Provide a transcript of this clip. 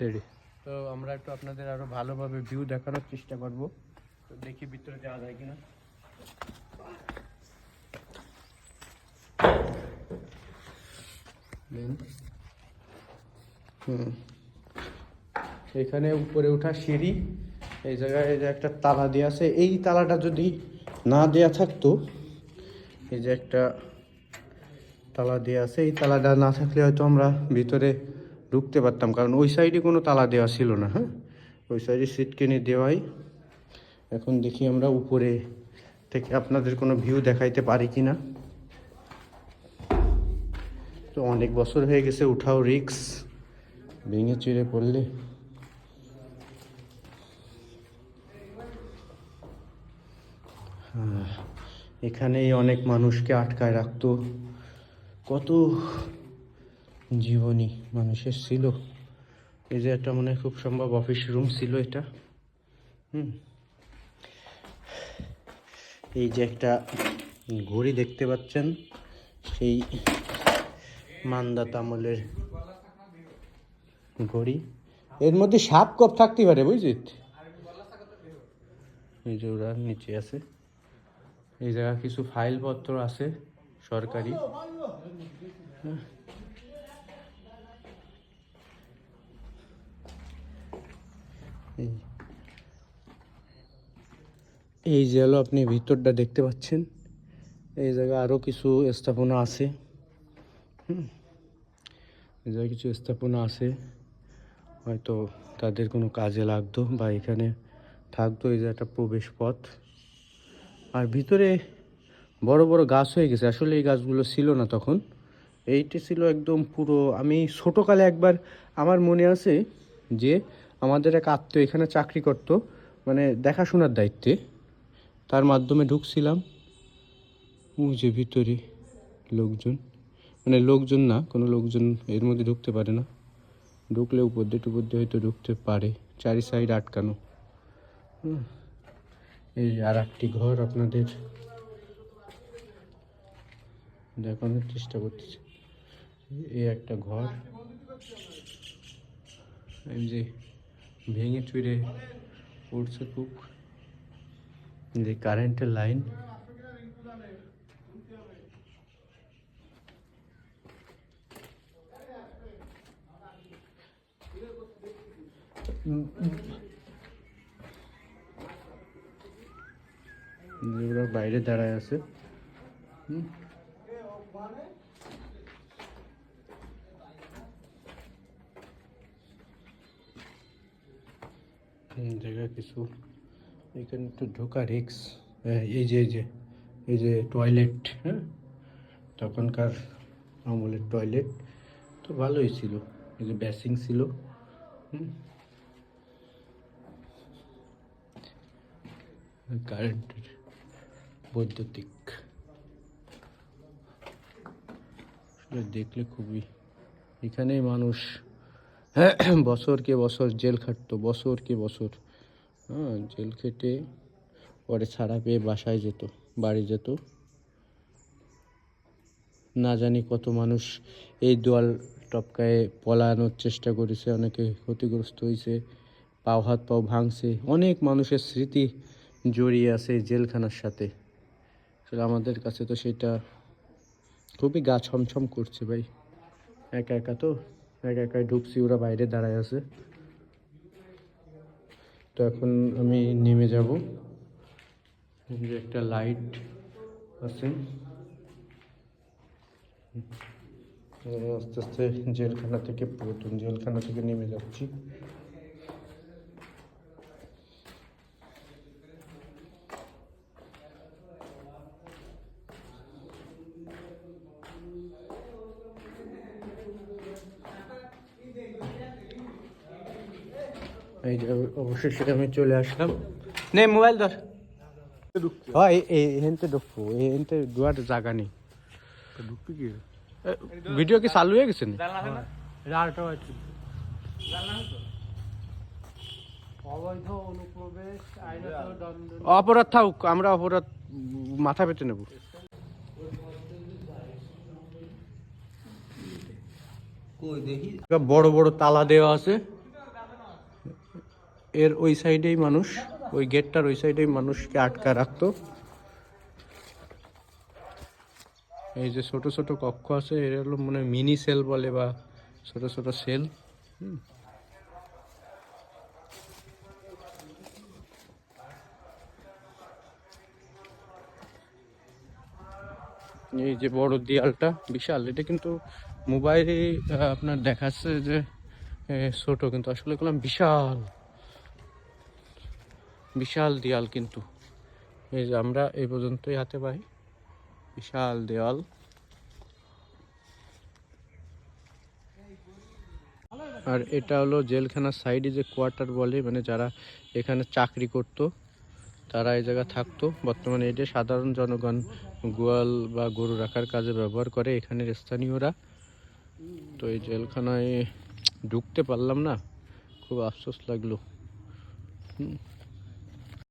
Ready. তো আমরা একটু আপনাদের আরো ভালোভাবে ভিউ দেখানোর চেষ্টা করব। তো দেখি ভিতরে যাওয়া যায় কিনা। এখানে উপরে ওঠা সিঁড়ি, এই জায়গায় এই যে একটা তালা দেওয়া আছে। এই তালাটা যদি না দেয়া থাকতো, এই যে একটা তালা দেওয়া আছে, এই তালাটা না থাকলে হয়তো আমরা ভিতরে ঢুকতে পারতাম, কারণ ওই সাইডে কোনো তালা দেওয়া ছিল না। হ্যাঁ, ওই সাইডে সিটকেনি দেওয়াই। এখন দেখি আমরা উপরে থেকে আপনাদের কোনো ভিউ দেখাইতে পারি কি না। তো অনেক বছর হয়ে গেছে, উঠাও রিক্স, ভেঙে চিড়ে পড়লে। এখানেই অনেক মানুষকে আটকায় রাখতো, কত জীবনী মানুষের ছিল। এই যে একটা মনে হয় খুব সম্ভব অফিস রুম ছিল এটা। এই যে একটা ঘড়ি দেখতে পাচ্ছেন, সেই মান্দাত আমলের ঘড়ি। এর মধ্যে সাপ কপ থাকতে পারে, বুঝছিস? এই যে ওরা নিচে আছে, এই জায়গা কিছু ফাইলপত্র আছে সরকারি। এই যে হলো আপনি ভিতরটা দেখতে পাচ্ছেন, এই জায়গায় আরও কিছু স্থাপনা আছে। এই জায়গায় কিছু স্থাপনা আছে, হয়তো তাদের কোনো কাজে লাগতো বা এখানে থাকতো। এই যে একটা প্রবেশ পথ, আর ভিতরে বড় বড় গাছ হয়ে গেছে। আসলে এই গাছগুলো ছিল না তখন, এইটি ছিল একদম পুরো। আমি ছোটোকালে একবার, আমার মনে আছে যে আমাদের এক আত্মীয় এখানে চাকরি করতো, মানে দেখাশোনার দায়িত্বে, তার মাধ্যমে ঢুকছিলাম। ওই যে ভিতরে লোকজন, মানে লোকজন না, কোনো লোকজন এর মধ্যে ঢুকতে পারে না। ঢুকলে উপর দিয়ে হয়তো ঢুকতে পারে, চারি সাইড আটকানো। এই আর একটি ঘর আপনাদের দেখানোর চেষ্টা করতেছি। এই একটা ঘর, এই যে ভেঙে চুরে পড়ছে খুব। যে কারেন্টের লাইন, ওরা বাইরে দাঁড়ায় আছে। জায়গা কিছু এখানে একটু ঢোকা রিক্স। এই যে টয়লেট, হ্যাঁ, তখনকার আমলের টয়লেট তো ভালোই ছিল। এই যে বেসিং ছিল। কারেন্টের বৈদ্যুতিক, দেখলে খুবই। এখানেই মানুষ বছরকে বছর জেল খাটতো, বছরকে বছর। হ্যাঁ, জেল খেটে পরে ছাড়া পেয়ে বাসায় যেত, বাড়ি যেত। না জানি কত মানুষ এই দোয়াল টপকায় পলানোর চেষ্টা করেছে, অনেকে ক্ষতিগ্রস্ত হয়েছে, হাত পাও ভাঙছে। অনেক মানুষের স্মৃতি জড়িয়ে আছে এই জেলখানার সাথে। আসলে আমাদের কাছে তো সেটা খুবই গা ছমছম করছে ভাই। একা একা তো, একা একাই ঢুকছি, ওরা বাইরে দাঁড়ায় আছে। তো এখন আমি নেমে যাব। একটা লাইট আছে, আস্তে আস্তে জেলখানা থেকে, পুরাতন জেলখানা থেকে নেমে যাচ্ছি। এই যে অবশেষে আমি চলে আসলাম। নে মোবাইল ধর। হ্যাঁ, এখানতে ঢুকবো, এখানতে দুয়ার জায়গা নেই। ঢুকবি কি? ভিডিও কি চালু হয়ে গেছে? অপরাধ থাকুক, আমরা অপরাধ মাথা পেতে নেব। বড় বড় তালা দেওয়া আছে, এর ওই সাইডেই মানুষ, ওই গেটটার ওই সাইডেই মানুষকে আটকা রাখতো। এই যে ছোট ছোট কক্ষ আছে, এর হলো মনে হয় মিনি সেল বলে বা ছোট ছোট সেল। এই যে বড় দেয়ালটা বিশাল, এটা কিন্তু মোবাইলে আপনার দেখাচ্ছে যে ছোট, কিন্তু আসলে করলাম বিশাল বিশাল দেয়াল। কিন্তু এই যে আমরা এই পর্যন্তই হাতে পাই, বিশাল দেওয়াল। আর এটা হলো জেলখানার সাইডে যে কোয়ার্টার বলে, মানে যারা এখানে চাকরি করতো তারা এই জায়গা থাকতো। বর্তমানে এটা সাধারণ জনগণ গোয়াল বা গরু রাখার কাজে ব্যবহার করে এখানের স্থানীয়রা। তো এই জেলখানায় ঢুকতে পারলাম না, খুব আফসোস লাগলো।